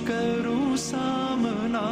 کروں سامنا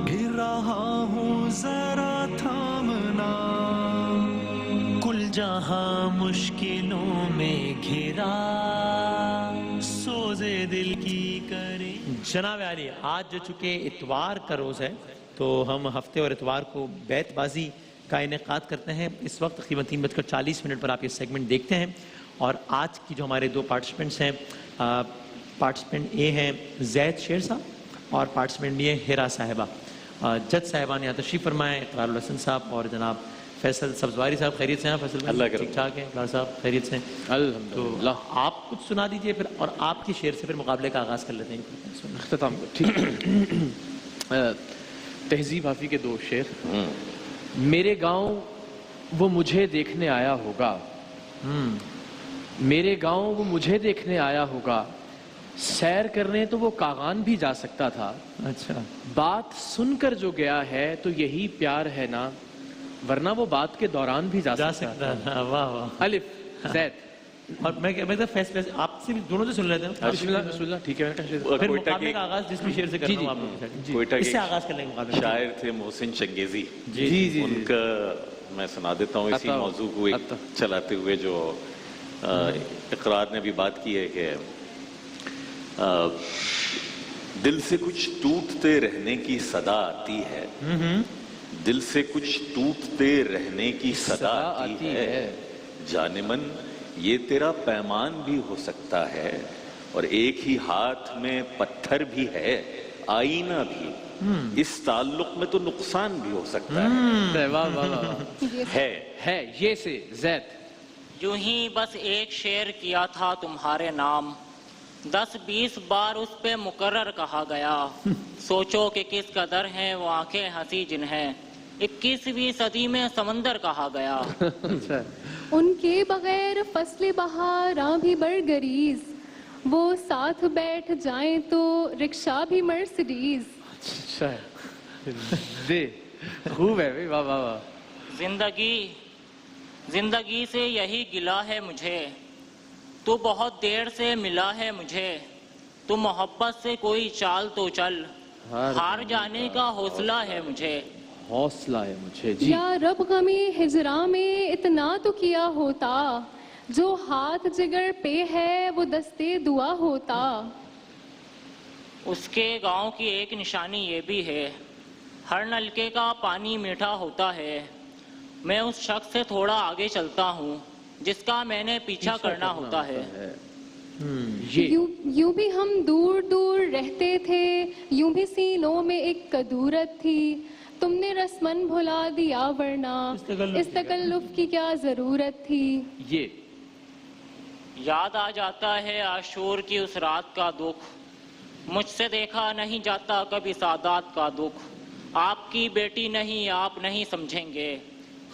گر رہا ہوں ذرا تھامنا کل جہاں مشکلوں میں گھرا سوزے دل کی کرے. جناب عالی آج جو چونکہ اتوار کا روز ہے تو ہم ہفتے اور اتوار کو بیت بازی کا انعقاد کرتے ہیں. اس وقت تقریباً 3:40 پر آپ یہ سیگمنٹ دیکھتے ہیں اور آج کی جو ہمارے دو پارٹیسپینٹس ہیں پارٹیسپینٹ اے ہیں زید شیر صاحب اور پارٹیسپینٹ بی ہے ہیرا صاحبہ. جج صاحبان یہاں تشریف فرمائیں اقرار الحسن صاحب اور جناب فیصل سبزواری صاحب. خیریت سے ہیں فیصل بھائی؟ اللہ ٹھیک ٹھاک ہے. اقرار صاحب خیریت سے ہیں؟ الحمدللہ. آپ کچھ سنا دیجئے پھر اور آپ کی شعر سے پھر مقابلے کا آغاز کر لیتے ہیں. اختتام ٹھیک. تہذیب حافظ کے دو شعر. میرے گاؤں وہ مجھے دیکھنے آیا ہوگا میرے گاؤں وہ مجھے دیکھنے آیا ہوگا سیر کرنے تو وہ کاغان بھی جا سکتا تھا. اچھا بات سن کر جو گیا ہے تو یہی پیار ہے نا ورنہ وہ بات کے دوران بھی جا سکتا تھا. واہ واہ. الف زید. اور میں فیصلہ آپ سے بھی دونوں سے سن لیتے ہیں. بسم اللہ ٹھیک ہے. پھر مقابلے کا آغاز جس بھی شعر سے کرنا ہوں آپ لوگ اس سے آغاز کر لیں گے. شاعر تھے محسن چنگیزی جی ان کا میں سنا دیتا ہوں اسی موضوع کو چلاتے ہوئے جو اقرار نے بھی بات کی ہے کہ دل سے کچھ ٹوٹتے رہنے کی صدا آتی ہے دل سے کچھ ٹوٹتے رہنے کی صدا آتی ہے جان من یہ تیرا پیمان بھی ہو سکتا ہے اور ایک ہی ہاتھ میں پتھر بھی ہے آئینہ بھی اس تعلق میں تو نقصان بھی ہو سکتا ہے. یہ سے زید. یوں ہی بس ایک شعر کیا تھا تمہارے نام 10-20 بار اس پہ مقرر کہا گیا سوچو کہ کس قدر ہیں وہ آنکھیں ہنسی جنہیں 21ویں صدی میں سمندر کہا گیا. ان کے بغیر فصل بہاراں بھی برگریز وہ ساتھ بیٹھ جائیں تو رکشہ بھی مرسڈیز. اچھا دے خوب ہے. واہ واہ واہ. زندگی سے یہی گلا ہے مجھے تو بہت دیر سے ملا ہے مجھے تو محبت سے کوئی چال تو چل ہار جانے کا حوصلہ ہے مجھے. حوصلہ ہے مجھے. جی. یا رب غمی ہجراں میں اتنا تو کیا ہوتا جو ہاتھ جگر پہ ہے وہ دستے دعا ہوتا. اس کے گاؤں کی ایک نشانی یہ بھی ہے ہر نلکے کا پانی میٹھا ہوتا ہے میں اس شخص سے تھوڑا آگے چلتا ہوں جس کا میں نے پیچھا کرنا ہوتا ہے. یوں بھی ہم دور دور رہتے تھے یوں بھی سینوں میں ایک کدورت تھی تم نے رسمن بھلا دیا ورنہ اس تکلف کی کیا ضرورت تھی. یہ یاد آ جاتا ہے عاشور کی اس رات کا دکھ مجھ سے دیکھا نہیں جاتا کبھی سادات کا دکھ آپ کی بیٹی نہیں آپ نہیں سمجھیں گے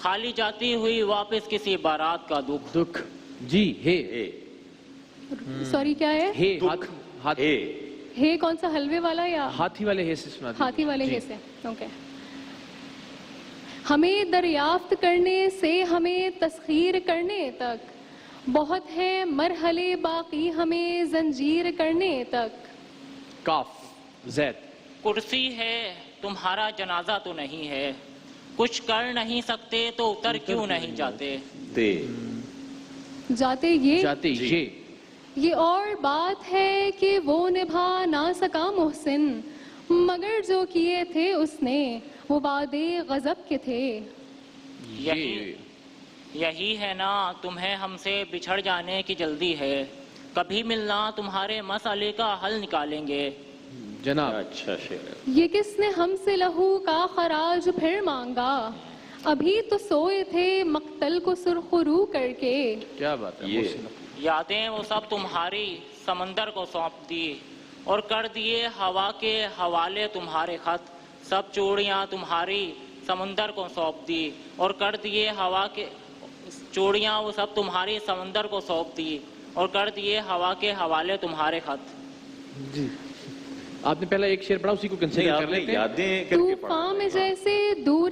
خالی جاتی ہوئی واپس کسی بارات کا دکھ. جی. ہے سوری کیا ہے ہے کون سا حلوے والا یا ہاتھی والے ہے سے سنا. ہاتھی والے ہے سے. اوکے. ہمیں دریافت کرنے سے ہمیں تسخیر کرنے تک بہت ہے مرحلے باقی ہمیں زنجیر کرنے تک. کاف. زید. کرسی ہے تمہارا جنازہ تو نہیں ہے کچھ کر نہیں سکتے تو اتر کیوں نہیں جاتے. جاتے یہ اور بات ہے کہ وہ نبھا نہ سکا محسن مگر جو کیے تھے اس نے وہ وعدے غضب کے تھے. یہی ہے نا تمہیں ہم سے بچھڑ جانے کی جلدی ہے کبھی ملنا تمہارے مسئلے کا حل نکالیں گے. جناب. اچھا شعر. یہ کس نے ہم سے لہو کا خراج پھر مانگا ابھی تو سوئے تھے مقتل کو سرخرو کر کے. کیا بات ہے. یادیں وہ سب تمہاری سمندر کو سونپ دی اور کر دیے ہوا کے حوالے تمہارے خط سب چوڑیاں تمہاری سمندر کو سونپ دی اور کر دیے ہوا کے چوڑیاں وہ سب تمہاری سمندر کو سونپ دی اور کر دیے ہوا کے حوالے تمہارے خط. جی. آپ نے پہلا ایک شعر پڑھا اسی کو کنسیڈر کر لیتے ہیں. طوفان میں جیسے دور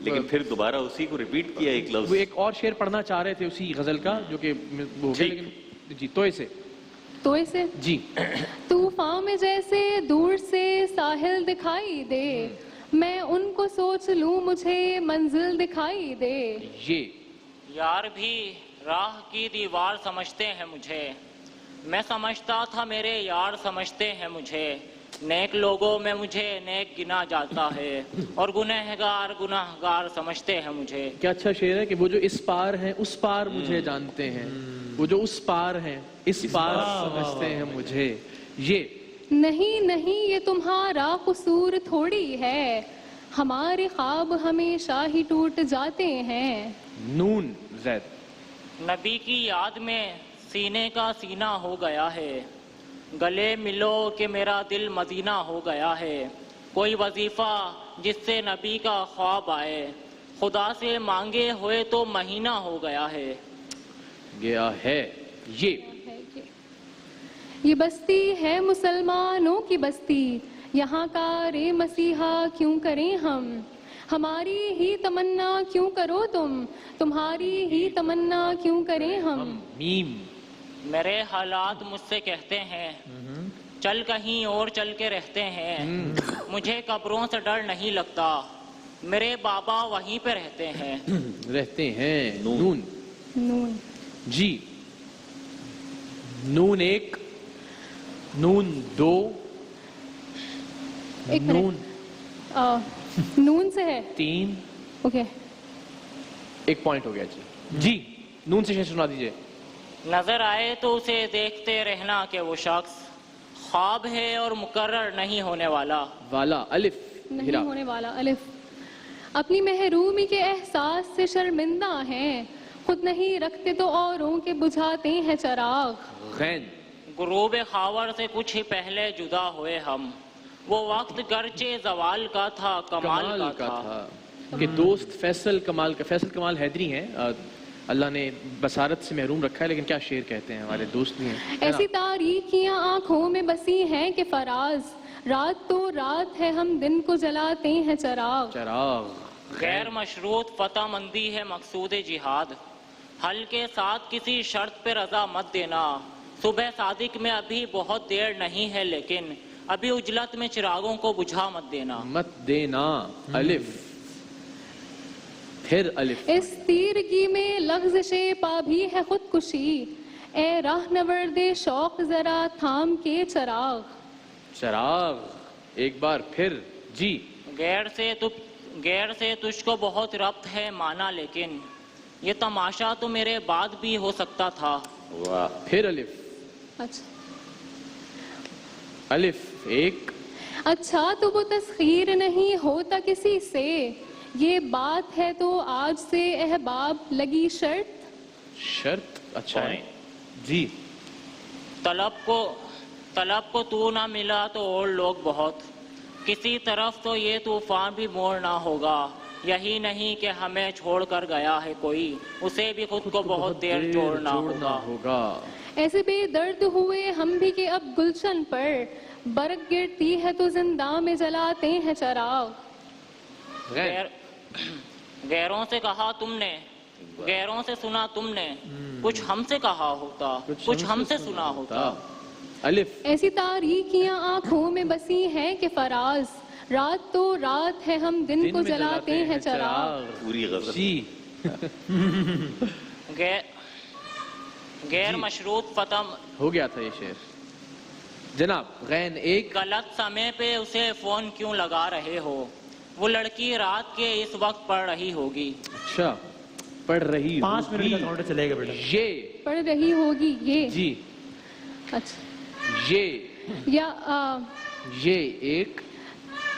لیکن پھر دوبارہ اسی کو ریپیٹ کیا ایک لفظ. وہ ایک اور شعر پڑھنا چاہ رہے تھے اسی غزل کا جو کہ وہ ہو گیا ٹھیک. لیکن جی توئے سے تو اسے جی طوفان میں جیسے دور سے ساحل دکھائی دے میں ان کو سوچ لوں مجھے منزل دکھائی دے یہ یار بھی راہ کی دیوار سمجھتے ہیں مجھے میں سمجھتا تھا میرے یار سمجھتے ہیں مجھے نیک لوگوں میں مجھے نیک گنا جاتا ہے اور گنہگار سمجھتے ہیں مجھے. کیا اچھا شعر ہے کہ وہ جو اس پار ہیں اس پار مجھے جانتے ہیں وہ جو اس پار ہیں اس پار سمجھتے ہیں مجھے. یہ نہیں نہیں یہ تمہارا قصور تھوڑی ہے ہمارے خواب ہمیشہ ہی ٹوٹ جاتے ہیں. نون زید نبی کی یاد میں سینے کا سینہ ہو گیا ہے گلے ملو کہ میرا دل مدینہ ہو گیا ہے کوئی وظیفہ جس سے نبی کا خواب آئے خدا سے مانگے ہوئے تو مہینہ ہو گیا ہے. گیا ہے. یہ بستی ہے مسلمانوں کی بستی یہاں کار مسیحا کیوں کریں ہم ہماری ہی تمنا کیوں کرو تمہاری ہی تمنا کیوں کریں ہم. میم میرے حالات مجھ سے کہتے ہیں چل کہیں اور چل کے رہتے ہیں مجھے قبروں سے ڈر نہیں لگتا میرے بابا وہیں پہ رہتے ہیں. نون نون جی نون ایک نون دو ایک نون نون سے ہے تین اوکے ایک پوائنٹ ہو گیا جی نون سے شعر سنا دیجئے. نظر آئے تو اسے دیکھتے رہنا کہ وہ شخص خواب ہے اور مقرر نہیں ہونے والا. والا الف نہیں ہونے والا الف اپنی محرومی کے احساس سے شرمندہ ہیں خود نہیں رکھتے تو اوروں کے بجھاتے ہیں چراغ. غین غروب خاور سے کچھ ہی پہلے جدا ہوئے ہم وہ وقت گرچہ زوال کا تھا کمال کا تھا. کہ دوست فیصل کمال حیدری ہیں اللہ نے بصارت سے محروم رکھا ہے لیکن کیا شعر کہتے ہیں ہمارے دوست بھی ہیں. ایسی تاریکیاں آنکھوں میں بسی ہیں کہ فراز رات تو رات ہے ہم دن کو جلاتے ہیں چراغ. غیر مشروط فتح مندی ہے مقصود جہاد حل کے ساتھ کسی شرط پہ رضا مت دینا صبح صادق میں ابھی بہت دیر نہیں ہے لیکن ابھی اجلت میں چراغوں کو بجھا مت دینا. الف پھر الف اس تیرگی میں لغزش پا بھی ہے خودکشی اے راہ نورد شوق ذرا تھام کے چراغ. ایک بار پھر جی غیر سے تجھ کو بہت ربط ہے مانا لیکن یہ تماشا تو میرے بعد بھی ہو سکتا تھا. واہ. پھر الف اچھا الف ایک اچھا تو وہ تسخیر نہیں ہوتا کسی سے یہ بات ہے تو آج سے احباب لگی شرط اچھا ہے جی. طلب کو تو نہ ملا تو اور لوگ بہت کسی طرف تو یہ طوفان بھی موڑنا ہوگا یہی نہیں کہ ہمیں چھوڑ کر گیا ہے کوئی اسے بھی خود کو بہت دیر جوڑنا ہوگا. ایسے بے درد ہوئے ہم بھی کہ اب گلشن پر برق گرتی ہے تو زندہ میں جلاتے ہیں چراغ. غیروں سے کہا تم نے غیروں سے سنا تم نے کچھ ہم سے کہا ہوتا کچھ ہم سے سنا ہوتا. الف ایسی تاریکیاں آنکھوں میں بسی ہیں کہ فراز رات تو رات ہے ہم دن کو جلاتے ہیں چراغ. پوری غزل. جی غیر مشروط فتح ہو گیا تھا یہ شعر جناب. غین ایک غلط سمے پہ اسے فون کیوں لگا رہے ہو وہ لڑکی رات کے اس وقت پڑھ رہی ہوگی. اچھا پڑھ رہی 5 منٹ کا کاؤنٹر چلے گا بیٹا. یہ پڑھ رہی ہوگی یہ جی اچھا یہ ایک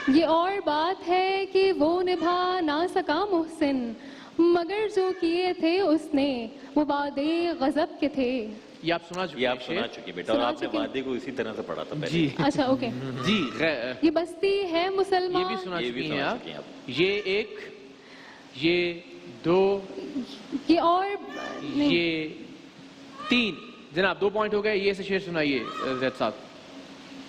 یہ اور بات ہے کہ وہ نبھا نہ سکا محسن مگر جو کیے تھے اس نے وہ وعدے غضب کے تھے. یہ آپ سنا چکے یہ آپ سنا چکی بیٹا اور آپ نے وعدے کو اسی طرح سے پڑھا تھا پہلے. جی اچھا اوکے جی یہ بستی ہے یہ بھی مسلمان سنا یہ بھی چکی سنا ہیں چکی ہیں آپ. یہ ایک یہ دو یہ اور یہ تین جناب 2 پوائنٹ ہو گئے. یہ سے شعر سنائیے زید صاحب.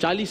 40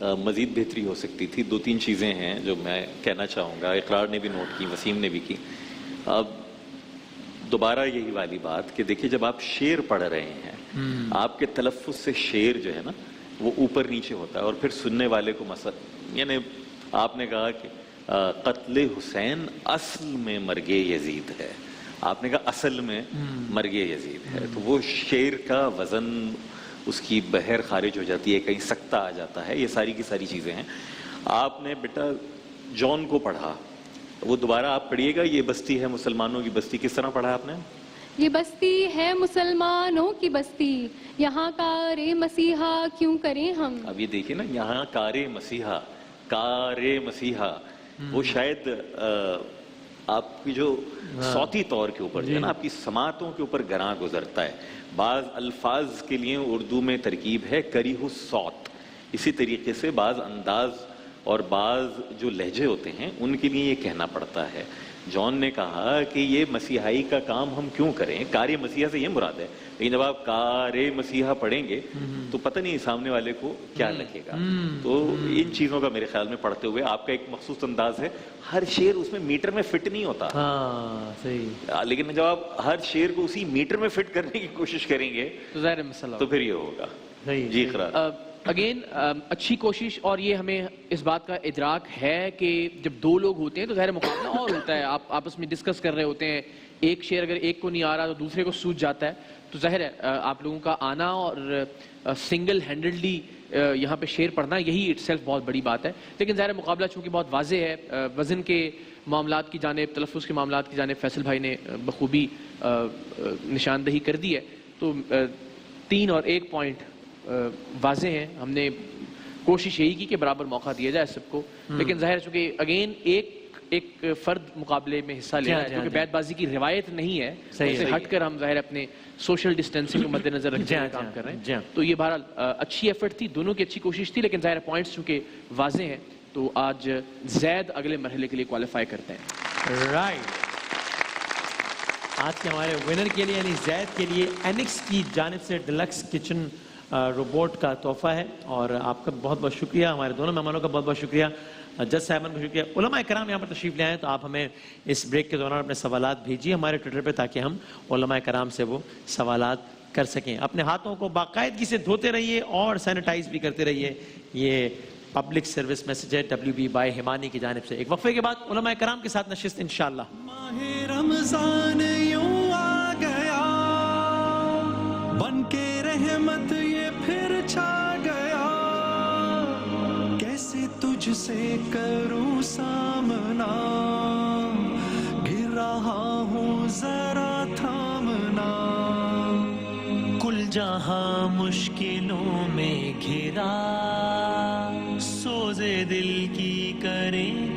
مزید بہتری ہو سکتی تھی. 2-3 چیزیں ہیں جو میں کہنا چاہوں گا. اقرار نے بھی نوٹ کی, وسیم نے بھی کی. اب دوبارہ یہی والی بات کہ دیکھیے جب آپ شعر پڑھ رہے ہیں آپ کے تلفظ سے شعر جو ہے نا وہ اوپر نیچے ہوتا ہے, اور پھر سننے والے کو یعنی آپ نے کہا کہ قتل حسین اصل میں مرگ یزید ہے, آپ نے کہا اصل میں مرگ یزید ہے, تو وہ شعر کا وزن, اس کی بحر خارج ہو جاتی ہے, کہیں سکتہ آ جاتا ہے. یہ ساری کی ساری چیزیں ہیں. آپ نے بیٹا جان کو پڑھا, وہ دوبارہ آپ پڑھیے گا. یہ بستی ہے مسلمانوں کی بستی, کس طرح پڑھا آپ نے؟ یہ بستی ہے مسلمانوں کی بستی, یہاں کار مسیحا کیوں کریں ہم. اب یہ دیکھیے نا, یہاں کار مسیحا, وہ شاید آپ کی جو صوتی طور کے اوپر جو ہے نا, آپ کی سماعتوں کے اوپر گراں گزرتا ہے. بعض الفاظ کے لیے اردو میں ترکیب ہے کریہ الصوت, اسی طریقے سے بعض انداز اور بعض جو لہجے ہوتے ہیں ان کے لیے یہ کہنا پڑتا ہے. جان نے کہا کہ یہ مسیحائی کا کام ہم کیوں کریں, کار مسیحا سے یہ مراد ہے, لیکن جب آپ کار مسیحا پڑھیں گے تو پتہ نہیں سامنے والے کو کیا لگے گا. تو ان چیزوں کا میرے خیال میں پڑھتے ہوئے آپ کا ایک مخصوص انداز ہے, ہر شعر اس میں میٹر میں فٹ نہیں ہوتا, لیکن جب آپ ہر شعر کو اسی میٹر میں فٹ کرنے کی کوشش کریں گے تو پھر یہ ہوگا. جی اقرار. اگین اچھی کوشش, اور یہ ہمیں اس بات کا ادراک ہے کہ جب دو لوگ ہوتے ہیں تو ظاہر مقابلہ اور ہوتا ہے, آپ آپس میں ڈسکس کر رہے ہوتے ہیں, ایک شعر اگر ایک کو نہیں آ رہا تو دوسرے کو سوج جاتا ہے, تو ظاہر ہے آپ لوگوں کا آنا اور سنگل ہینڈلڈلی یہاں پہ شعر پڑھنا یہی اٹ سیلف بہت بڑی بات ہے. لیکن ظاہر مقابلہ چونکہ بہت واضح ہے, وزن کے معاملات کی جانب, تلفظ کے معاملات کی جانب فیصل بھائی نے بخوبی نشاندہی کر دی ہے, تو 3 اور 1 پوائنٹ واضح ہیں. ہم نے کوشش یہی کی کہ برابر موقع دیا جائے سب کو, لیکن ظاہر چونکہ اگین ایک فرد مقابلے میں حصہ لے رہا ہے کیونکہ بیت بازی کی روایت نہیں ہے, اس سے ہٹ کر ہم ظاہر اپنے سوشل ڈسٹینسنگ کو مد نظر رکھتے ہوئے کام کر رہے ہیں. تو یہ بہرحال اچھی ایفرٹ تھی, دونوں کی اچھی کوشش تھی, لیکن ظاہر پوائنٹس چونکہ واضح ہیں تو آج زید اگلے مرحلے کے لیے کوالیفائی کرتے ہیں. رائٹ, آج کے ہمارے ونر کے لیے یعنی زید کے لیے اینکس کی جانب سے ڈیلکس کچن روبوٹ کا تحفہ ہے, اور آپ کا بہت بہت شکریہ, ہمارے دونوں مہمانوں کا بہت بہت شکریہ, جج صاحبان کا شکریہ. علماء کرام یہاں پر تشریف لے آئے, تو آپ ہمیں اس بریک کے دوران اپنے سوالات بھیجیے ہمارے ٹویٹر پہ, تاکہ ہم علماء کرام سے وہ سوالات کر سکیں. اپنے ہاتھوں کو باقاعدگی سے دھوتے رہیے اور سینیٹائز بھی کرتے رہیے. یہ پبلک سروس میسج ہے WB بائی ہمانی کی جانب سے. ایک وقفے کے بعد علماء کرام کے ساتھ نشست انشاءاللہ. ماہ رمضان یوں آ گیا, بن کے رحمت یہ پھر چھا گیا, کیسے تجھ سے کروں سامنا, گر رہا ہوں ذرا تھامنا, کل جہاں مشکلوں میں گھرا, سوزے دل کی کریں